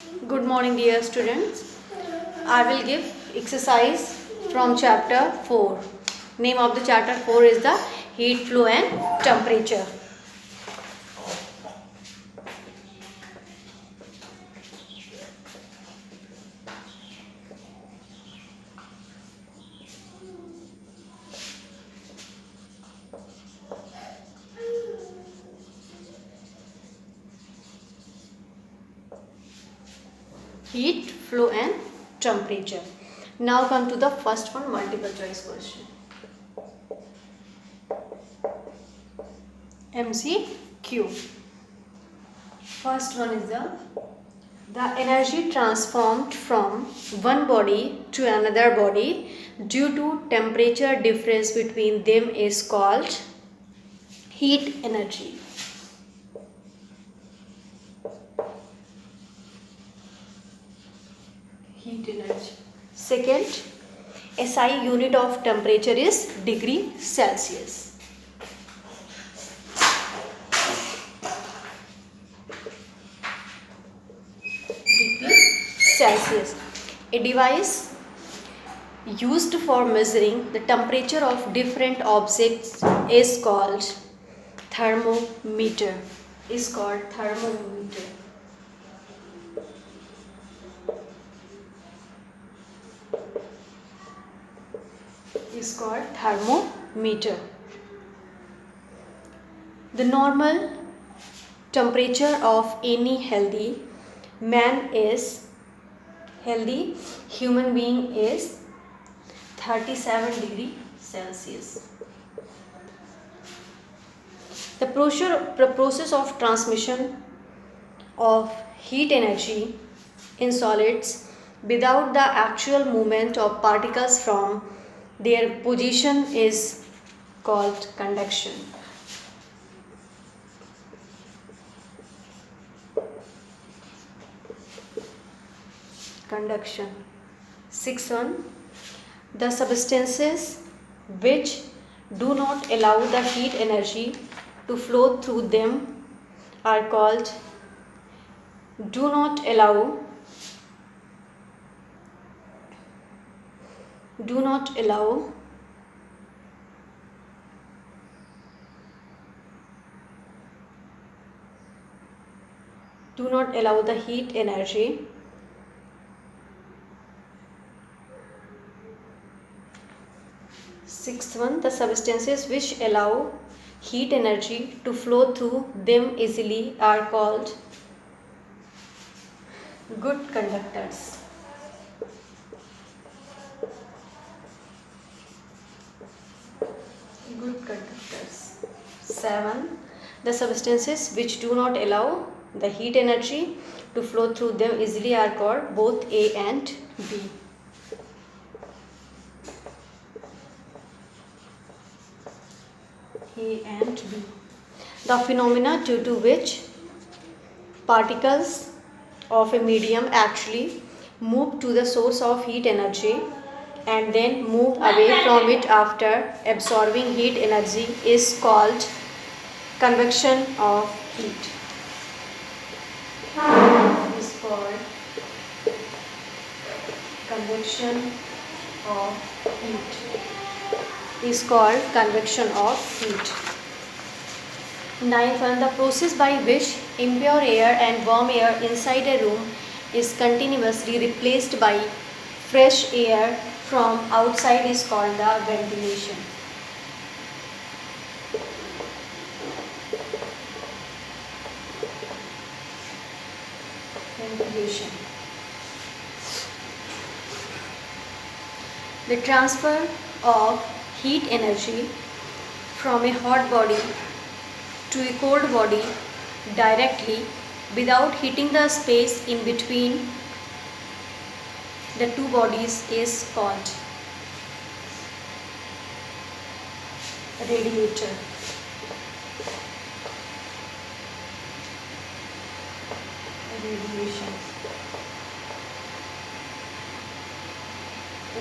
Good morning, dear students. I will give exercise from chapter 4. Name of the chapter 4 is the heat flow and temperature. Heat flow and temperature. Now come to the first one, multiple choice question. MCQ. First one is the energy transformed from one body to another body due to temperature difference between them is called heat energy. Heat energy. Second, SI unit of temperature is degree Celsius. Degree Celsius. A device used for measuring the temperature of different objects is called thermometer. Is called thermometer. Is called thermometer. The normal temperature of any healthy human being is 37 degree Celsius. The process of transmission of heat energy in solids without the actual movement of particles from their position is called conduction. Conduction. 6.1. The substances which do not allow the heat energy to flow through them are called do not allow the heat energy Sixth one, the substances which allow heat energy to flow through them easily are called good conductors. Good conductors. 7. The substances which do not allow the heat energy to flow through them easily are called both A and B. A and B. The phenomena due to which particles of a medium actually move to the source of heat energy and then move away from it after absorbing heat energy is called convection of heat. Is called convection of heat. Is called convection of heat. 9. The process by which impure air and warm air inside a room is continuously replaced by fresh air from outside is called the ventilation. Ventilation. The transfer of heat energy from a hot body to a cold body directly without heating the space in between the two bodies is called radiator.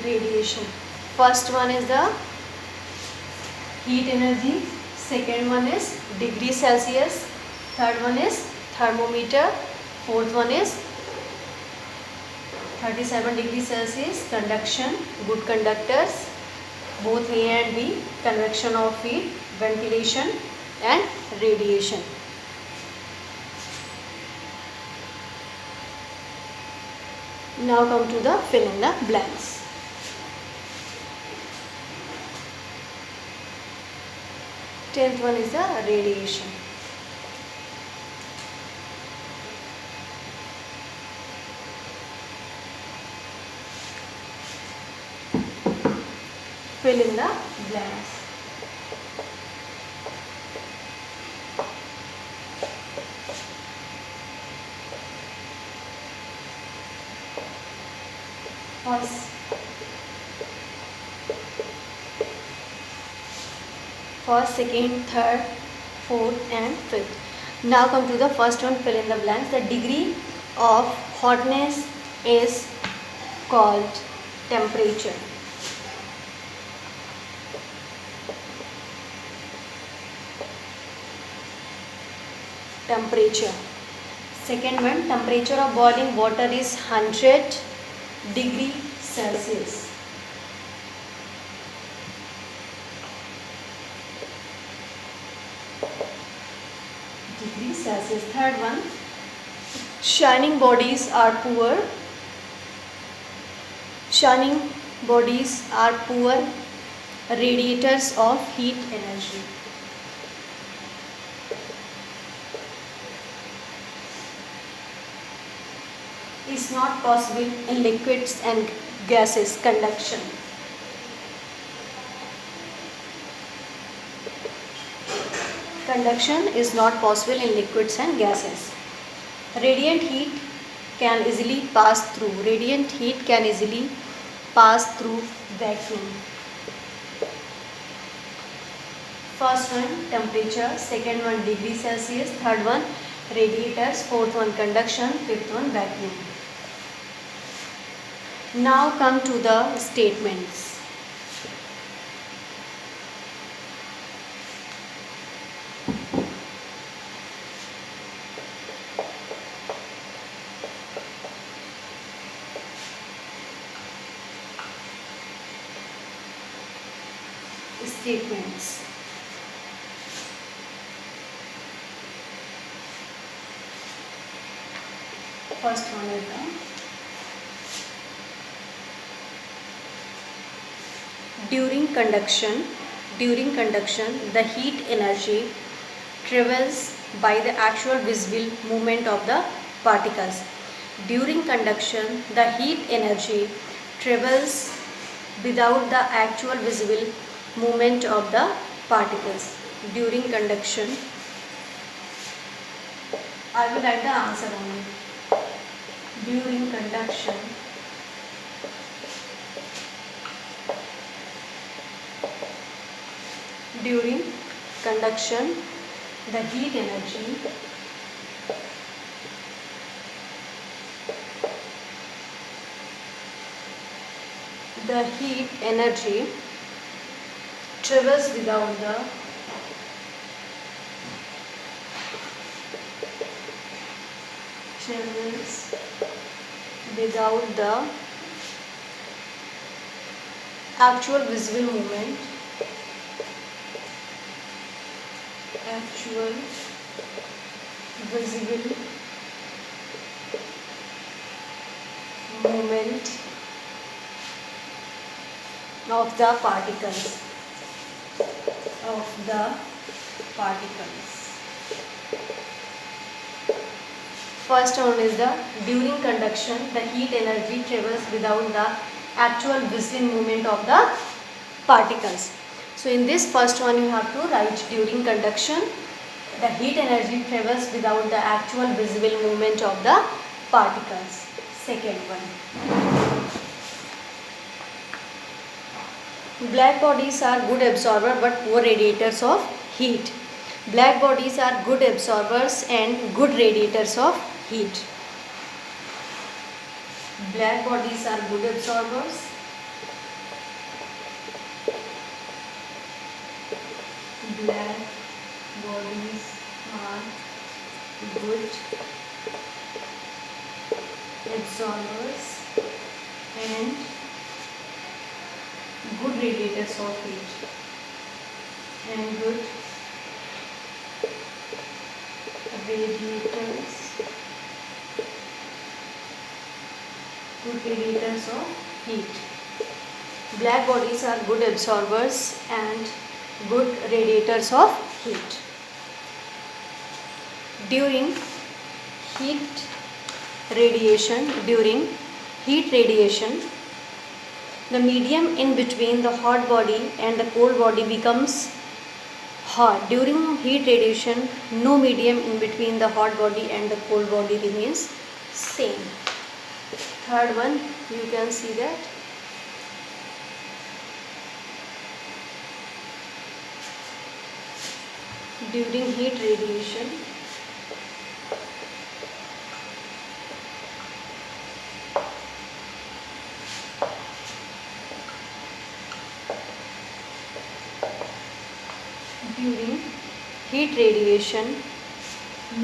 Radiation. First one is the heat energy, second one is degree Celsius, third one is thermometer, fourth one is 37 degrees Celsius, conduction, good conductors, both A and B, convection of heat, ventilation and radiation. Now come to the fill in the blanks. Tenth one is the radiation. Fill in the blanks. First, second, third, fourth and fifth. Now come to the first one, fill in the blanks. The degree of hotness is called temperature. Temperature. Second one, temperature of boiling water is 100 degree Celsius. Degree Celsius. Third one, shining bodies are poor. Shining bodies are poor radiators of heat energy. Is not possible in liquids and gases. Conduction. Conduction is not possible in liquids and gases. Radiant heat can easily pass through. Radiant heat can easily pass through vacuum. First one, temperature. Second one, degree Celsius. Third one, radiators. Fourth one, conduction. Fifth one, vacuum. Now come to the statements. Statements. First one is during conduction, the heat energy travels by the actual visible movement of the particles. During conduction, the heat energy travels without the actual visible movement of the particles. During conduction, I will write the answer only. During conduction, the heat energy travels without the actual visible movement of the particles. First one is the during conduction, the heat energy travels without the actual visible movement of the particles. So in this first one you have to write during conduction, the heat energy travels without the actual visible movement of the particles. Second one, black bodies are good absorber but poor radiators of heat. Black bodies are good absorbers and good radiators of heat. Black bodies are good absorbers. Black bodies are good absorbers and good radiators of heat, and good radiators of heat. Black bodies are good absorbers and good radiators of heat. During heat radiation, the medium in between the hot body and the cold body becomes hot. During heat radiation, no medium in between the hot body and the cold body remains same. Third one, you can see that. During heat radiation,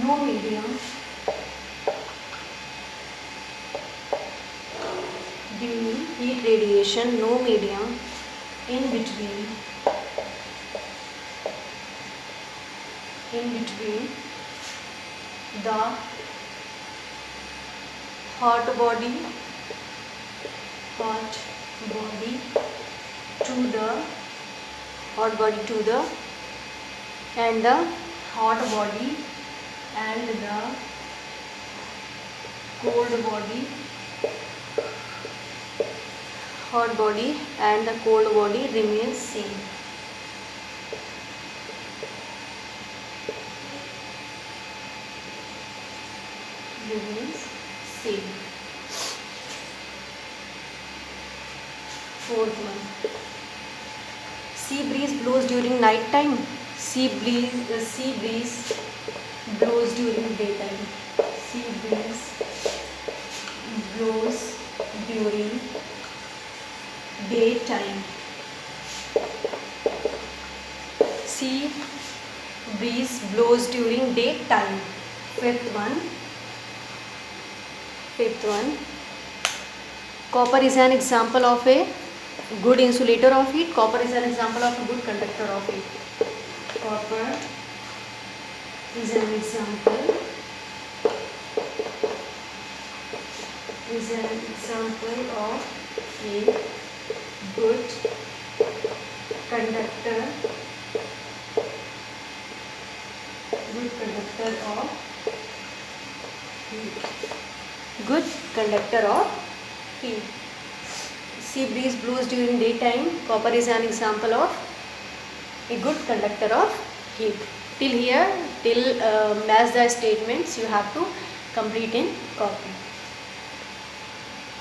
no medium in between the hot body to the and the hot body and the cold body, remains same. Fourth one, sea breeze blows during night time. Sea breeze blows during daytime. Sea breeze blows during daytime. Sea breeze blows during daytime. Fifth one, copper is an example of a good insulator of heat. Copper is an example of a good conductor of heat. Copper is an example of a good conductor of heat. Sea breeze blows during daytime. Copper is an example of a good conductor of heat. Till match the statements you have to complete in copy.